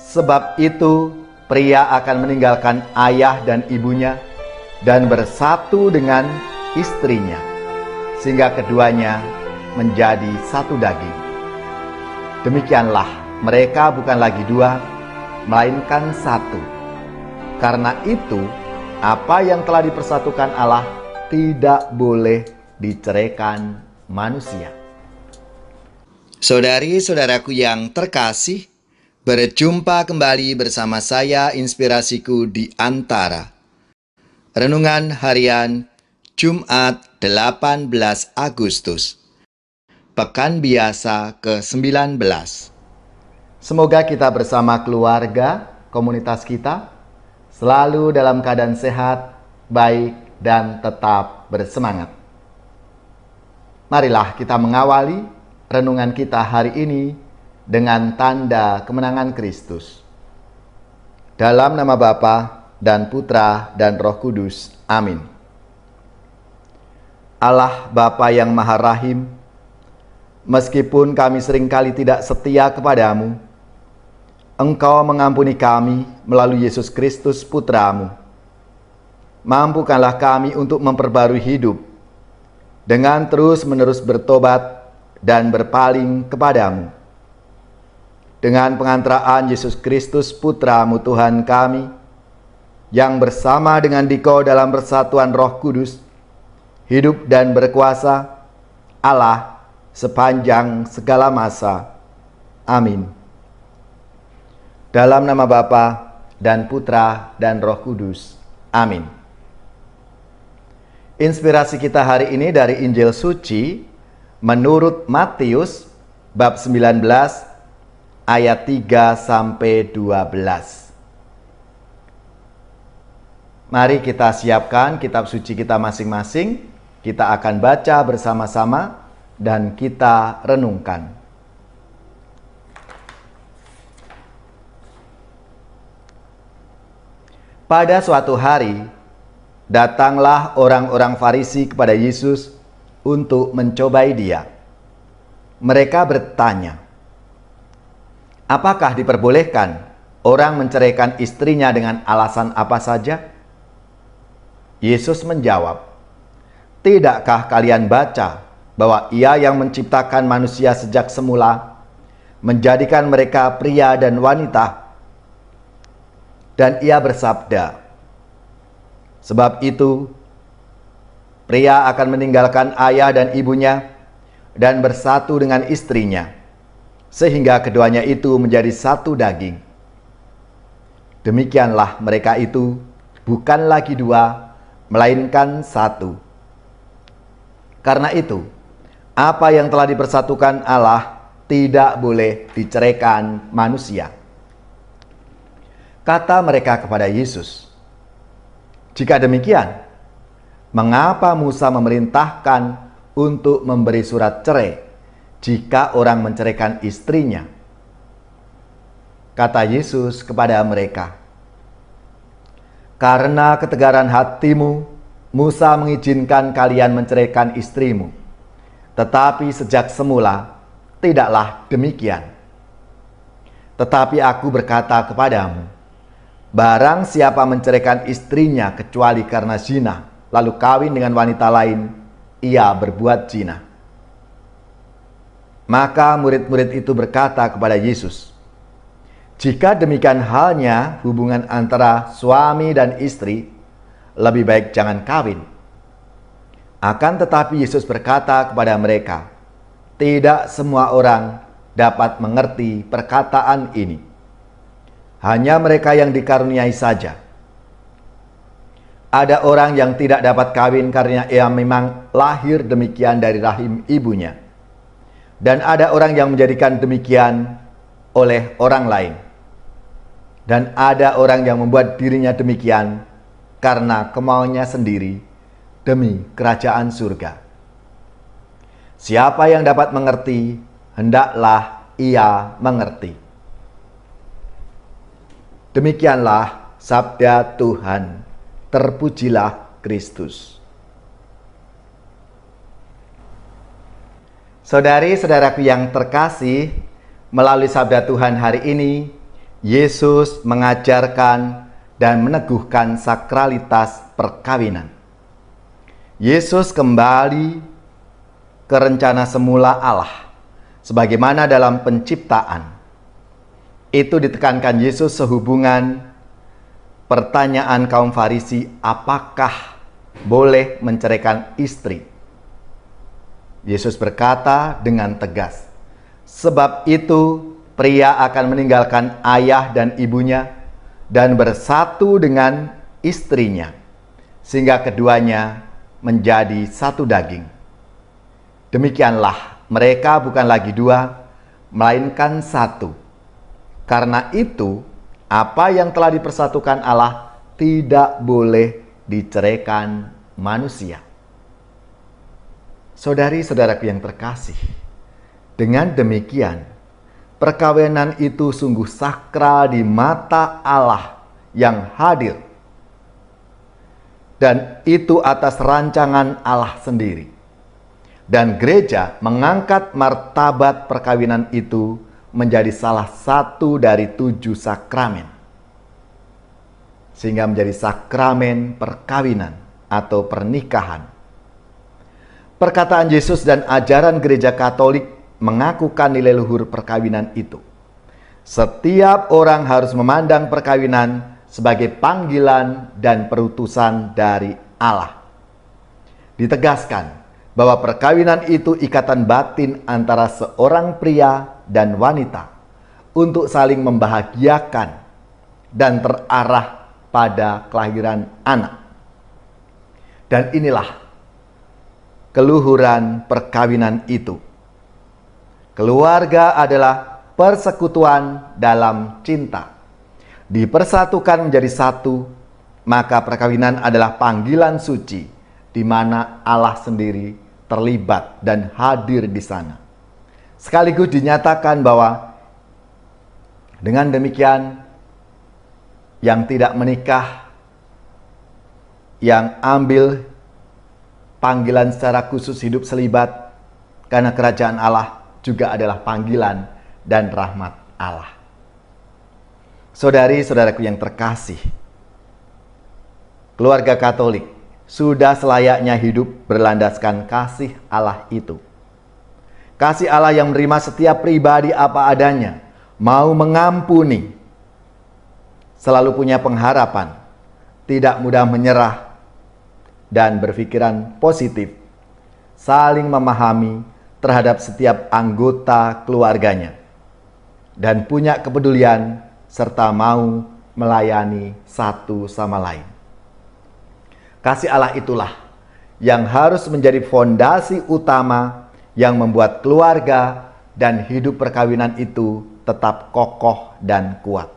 Sebab itu, pria akan meninggalkan ayah dan ibunya dan bersatu dengan istrinya, sehingga keduanya menjadi satu daging. Demikianlah, mereka bukan lagi dua, melainkan satu. Karena itu, apa yang telah dipersatukan Allah tidak boleh diceraikan manusia. Saudari-saudaraku yang terkasih, berjumpa kembali bersama saya Inspirasiku di Antara. Renungan harian Jumat 18 Agustus, Pekan Biasa ke-19. Semoga kita bersama keluarga, komunitas kita, selalu dalam keadaan sehat, baik, dan tetap bersemangat. Marilah kita mengawali renungan kita hari ini dengan tanda kemenangan Kristus. Dalam nama Bapa dan Putra dan Roh Kudus. Amin. Allah Bapa yang Maha Rahim, meskipun kami seringkali tidak setia kepadamu, Engkau mengampuni kami melalui Yesus Kristus Putra-Mu. Mampukanlah kami untuk memperbarui hidup dengan terus-menerus bertobat dan berpaling kepadamu. Dengan pengantaraan Yesus Kristus Putra-Mu Tuhan kami, yang bersama dengan Dikau dalam persatuan Roh Kudus, hidup dan berkuasa, Allah sepanjang segala masa. Amin. Dalam nama Bapa dan Putra dan Roh Kudus. Amin. Inspirasi kita hari ini dari Injil Suci menurut Matius bab 19 ayat 3-12. Mari kita siapkan kitab suci kita masing-masing. Kita akan baca bersama-sama dan kita renungkan. Pada suatu hari, datanglah orang-orang Farisi kepada Yesus untuk mencobai Dia. Mereka bertanya, apakah diperbolehkan orang menceraikan istrinya dengan alasan apa saja? Yesus menjawab, tidakkah kalian baca bahwa Ia yang menciptakan manusia sejak semula, menjadikan mereka pria dan wanita? Dan Ia bersabda, sebab itu, pria akan meninggalkan ayah dan ibunya dan bersatu dengan istrinya, sehingga keduanya itu menjadi satu daging. Demikianlah mereka itu bukan lagi dua, melainkan satu. Karena itu, apa yang telah dipersatukan Allah tidak boleh diceraikan manusia. Kata mereka kepada Yesus, jika demikian, mengapa Musa memerintahkan untuk memberi surat cerai jika orang menceraikan istrinya? Kata Yesus kepada mereka, karena ketegaran hatimu, Musa mengizinkan kalian menceraikan istrimu. Tetapi sejak semula, tidaklah demikian. Tetapi aku berkata kepadamu, barang siapa menceraikan istrinya kecuali karena zina, lalu kawin dengan wanita lain, ia berbuat zina. Maka murid-murid itu berkata kepada Yesus, jika demikian halnya hubungan antara suami dan istri, lebih baik jangan kawin. Akan tetapi Yesus berkata kepada mereka, tidak semua orang dapat mengerti perkataan ini. Hanya mereka yang dikaruniai saja. Ada orang yang tidak dapat kawin karena ia memang lahir demikian dari rahim ibunya. Dan ada orang yang menjadikan demikian oleh orang lain. Dan ada orang yang membuat dirinya demikian karena kemauannya sendiri demi kerajaan surga. Siapa yang dapat mengerti, hendaklah ia mengerti. Demikianlah sabda Tuhan. Terpujilah Kristus. Saudari-saudaraku yang terkasih, melalui sabda Tuhan hari ini, Yesus mengajarkan dan meneguhkan sakralitas perkawinan. Yesus kembali ke rencana semula Allah, sebagaimana dalam penciptaan. Itu ditekankan Yesus sehubungan pertanyaan kaum Farisi, apakah boleh menceraikan istri? Yesus berkata dengan tegas, sebab itu pria akan meninggalkan ayah dan ibunya dan bersatu dengan istrinya, sehingga keduanya menjadi satu daging. Demikianlah mereka bukan lagi dua, melainkan satu. Karena itu, apa yang telah dipersatukan Allah tidak boleh diceraikan manusia. Saudari-saudaraku yang terkasih, dengan demikian, perkawinan itu sungguh sakral di mata Allah yang hadir. Dan itu atas rancangan Allah sendiri. Dan gereja mengangkat martabat perkawinan itu menjadi salah satu dari 7 sakramen. Sehingga menjadi sakramen perkawinan atau pernikahan. Perkataan Yesus dan ajaran gereja Katolik mengakukan nilai luhur perkawinan itu. Setiap orang harus memandang perkawinan sebagai panggilan dan perutusan dari Allah. Ditegaskan bahwa perkawinan itu ikatan batin antara seorang pria dan wanita untuk saling membahagiakan dan terarah pada kelahiran anak. Dan inilah keluhuran perkawinan itu. Keluarga adalah persekutuan dalam cinta. Dipersatukan menjadi satu, maka perkawinan adalah panggilan suci di mana Allah sendiri terlibat dan hadir di sana. Sekaligus dinyatakan bahwa dengan demikian yang tidak menikah, yang ambil panggilan secara khusus hidup selibat karena kerajaan Allah juga adalah panggilan dan rahmat Allah. Saudari-saudaraku yang terkasih, keluarga Katolik sudah selayaknya hidup berlandaskan kasih Allah itu. Kasih Allah yang menerima setiap pribadi apa adanya, mau mengampuni, selalu punya pengharapan, tidak mudah menyerah, dan berpikiran positif, saling memahami terhadap setiap anggota keluarganya, dan punya kepedulian serta mau melayani satu sama lain. Kasih Allah itulah yang harus menjadi fondasi utama yang membuat keluarga dan hidup perkawinan itu tetap kokoh dan kuat.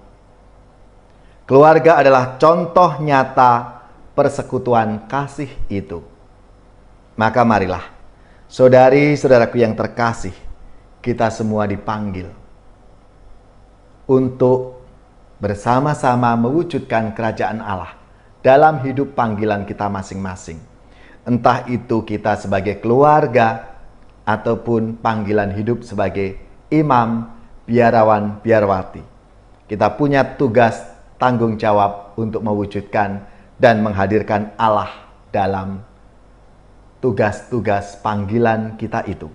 Keluarga adalah contoh nyata persekutuan kasih itu. Maka marilah, saudari-saudaraku yang terkasih, kita semua dipanggil untuk bersama-sama mewujudkan kerajaan Allah dalam hidup panggilan kita masing-masing. Entah itu kita sebagai keluarga ataupun panggilan hidup sebagai imam, biarawan, biarwati. Kita punya tugas tanggung jawab untuk mewujudkan dan menghadirkan Allah dalam tugas-tugas panggilan kita itu.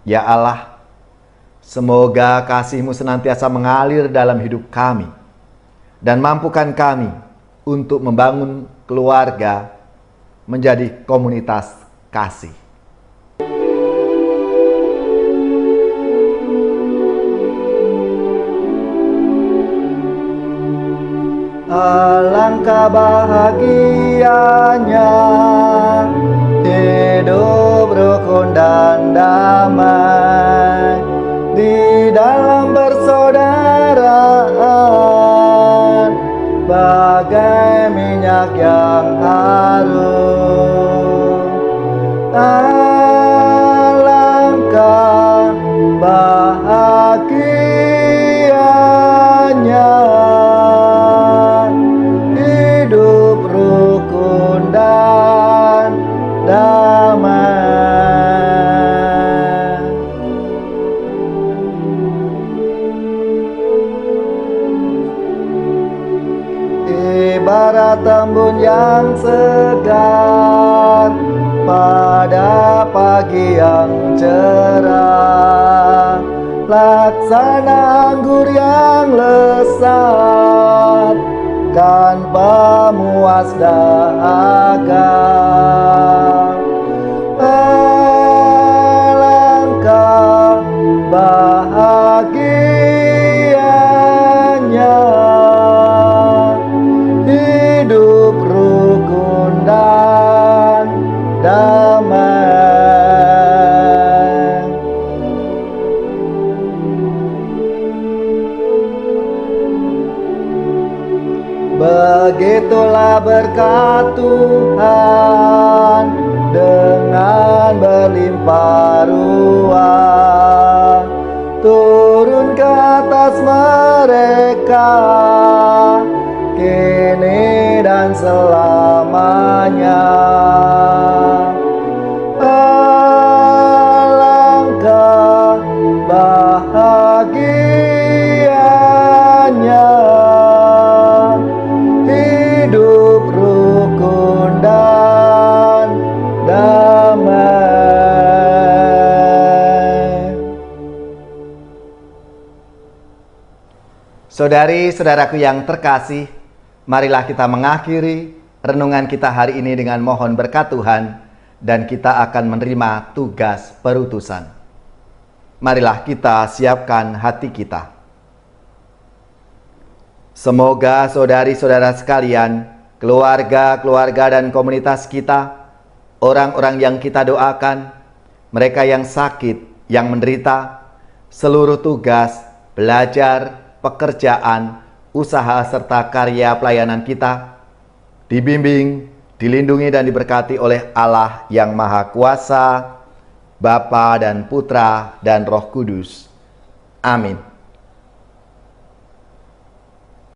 Ya Allah, semoga kasih-Mu senantiasa mengalir dalam hidup kami dan mampukan kami untuk membangun keluarga menjadi komunitas kasih. Alangkah bahagianya hidup rukun dan damai di dalam persaudaraan, bagai minyak yang harum. Alangkah bahagianya damai. ibarat embun yang segar pada pagi yang cerah, laksana anggur yang lesat kan pemuas dahaga. Alangkah bahagianya hidup rukun dan damai. Begitulah berkat Tuhan dengan berlimpah ruah turun ke atas mereka kini dan selamanya. Alangkah bahagianya hidup rukun dan damai. Saudari-saudaraku yang terkasih, marilah kita mengakhiri renungan kita hari ini dengan mohon berkat Tuhan, dan kita akan menerima tugas perutusan. Marilah kita siapkan hati kita. Semoga saudari-saudara sekalian, keluarga-keluarga dan komunitas kita, orang-orang yang kita doakan, mereka yang sakit, yang menderita, seluruh tugas, belajar, pekerjaan, usaha serta karya pelayanan kita dibimbing, dilindungi dan diberkati oleh Allah yang Maha Kuasa, Bapa dan Putra dan Roh Kudus. Amin.